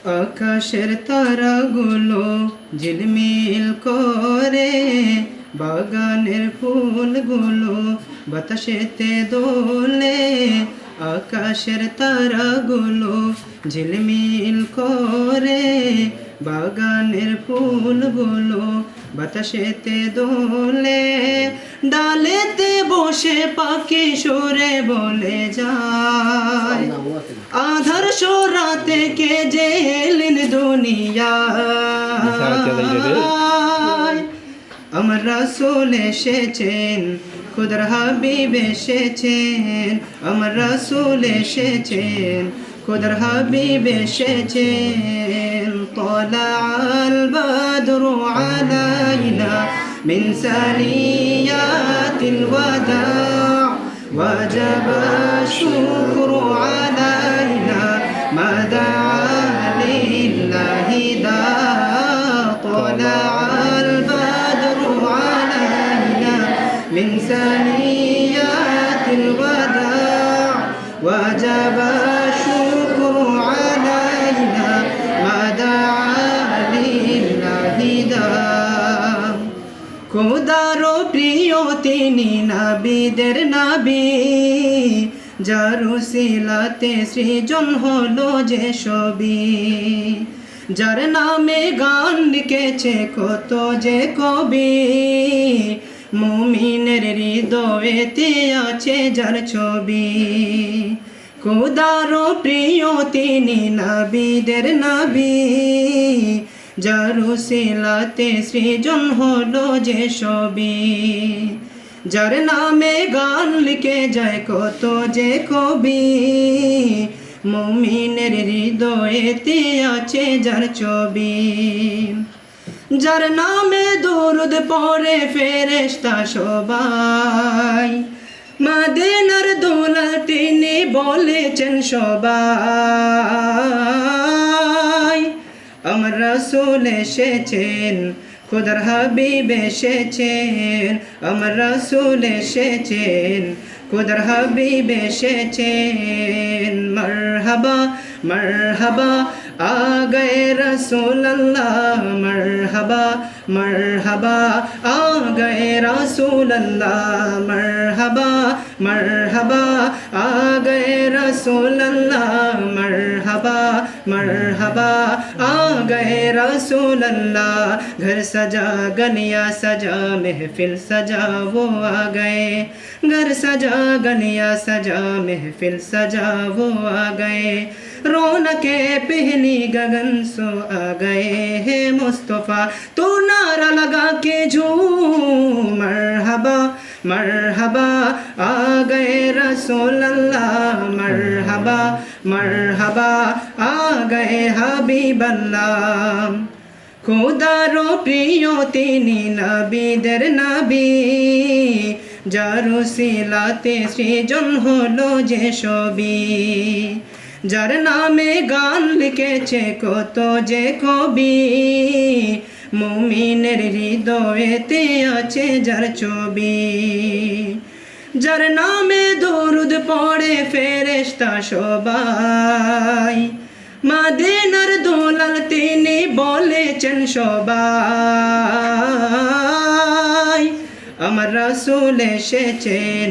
আকাশের তারাগুলো ঝিলমিল করে, বাগানের ফুলগুলো বাতাসেতে দোলে। আকাশের তারাগুলো ঝিলমিল করে, বাগানের ফুলগুলো বাতাসেতে দোলে। ডালেতে বসে পাখি সুরে বলে যায়, আধার সরাতে কে যে এলেন দুনিয়ায়। আমার রাসূল এসেছেন, খুদার হাবিব এসেছেন। আমার রাসূল এসেছেন, খুদার হাবিব এসেছেন। طلع البدر علينا من ثنيات الوداع، وجب الشكر علينا ما دعا لله داع. طلع البدر علينا من ثنيات الوداع، وجب الشكر علينا ما دعا لله داع. খোদার প্রিয় তিনি নবীদের নবী, যার উসিলাতে সৃজন হলো যে সবই। যার নামে গান লিখেছে কত যে কবি, মুমিনের হৃদয়েতে আছে যার ছবি। খোদার প্রিয় তিনি নবীদের নবী, যার উসিলাতে সৃজন হলো যে সবই। যার নামে গান লিখে যায় কত যে কবি, মুমিনের হৃদয়েতে আছে যার ছবি। যার নামে দরুদ পড়ে ফেরেশতা সবাই, মদিনার দৌলত তিনি বলেছেন সবাই। আমার রাসূল এসেছেন, খুদার হাবিব এসেছেন। আমার রাসূল এসেছেন, খুদার হাবিব এসেছেন। মারহাবা মারহাবা আ গয়ে রাসূল আল্লাহ, মারহাবা মারহাবা আ গয়ে রাসূল আল্লাহ। মারহাবা মারহাবা আ গয়ে রাসূল আল্লাহ। মারহাবা মারহাবা आ गए रसूल अल्लाह। घर सजा गलियां सजा महफिल सजा वो आ गए। घर सजा गलियां सजा महफिल सजा वो आ गए। रौनके पहली गगन सो आ गए है मुस्तफ़ा, तो नारा लगा के झूम मरहबा मरहबा आ गए रसूल अल्लाह। मरहबा मरहबा आ गए हबीब अल्लाह। খোদার প্রিয় তিনি নবীদের নবী, যার উসিলাতে সৃজন হলো যে সবই। যার নামে গান লিখেছে কত যে কবি, মুমিনের হৃদয়েতে আছে যার ছবি। যার নামে দরুদ পড়ে ফেরেশতা সবাই, মদিনার দৌলত তিনি বলেছেন সবাই। আমার রাসূল এসেছেন,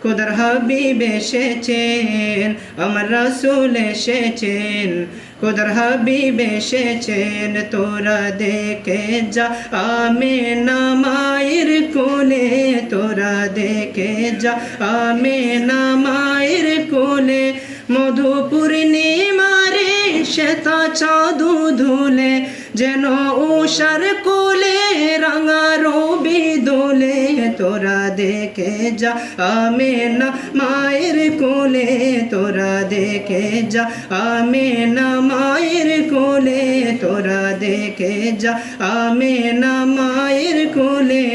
খুদার হাবিব এসেছেন। আমার রাসূল এসেছেন, খুদার হাবিব এসেছেন। তোরা দেখে যা আমিনা মায়ের কোলে, তোরা দেখে যা আমিনা মায়ের কোলে। মধু পূর্ণিমারে শ্বেতা চাঁদ ধুলে, যেন উষার কোলে রাঙা রবি দোলে। তোরা দেখে যা আমিনা মায়ের কোলে, তোরা দেখে যা আমিনা মায়ের কোলে। তোরা দেখে যা আমিনা মায়ের কোলে।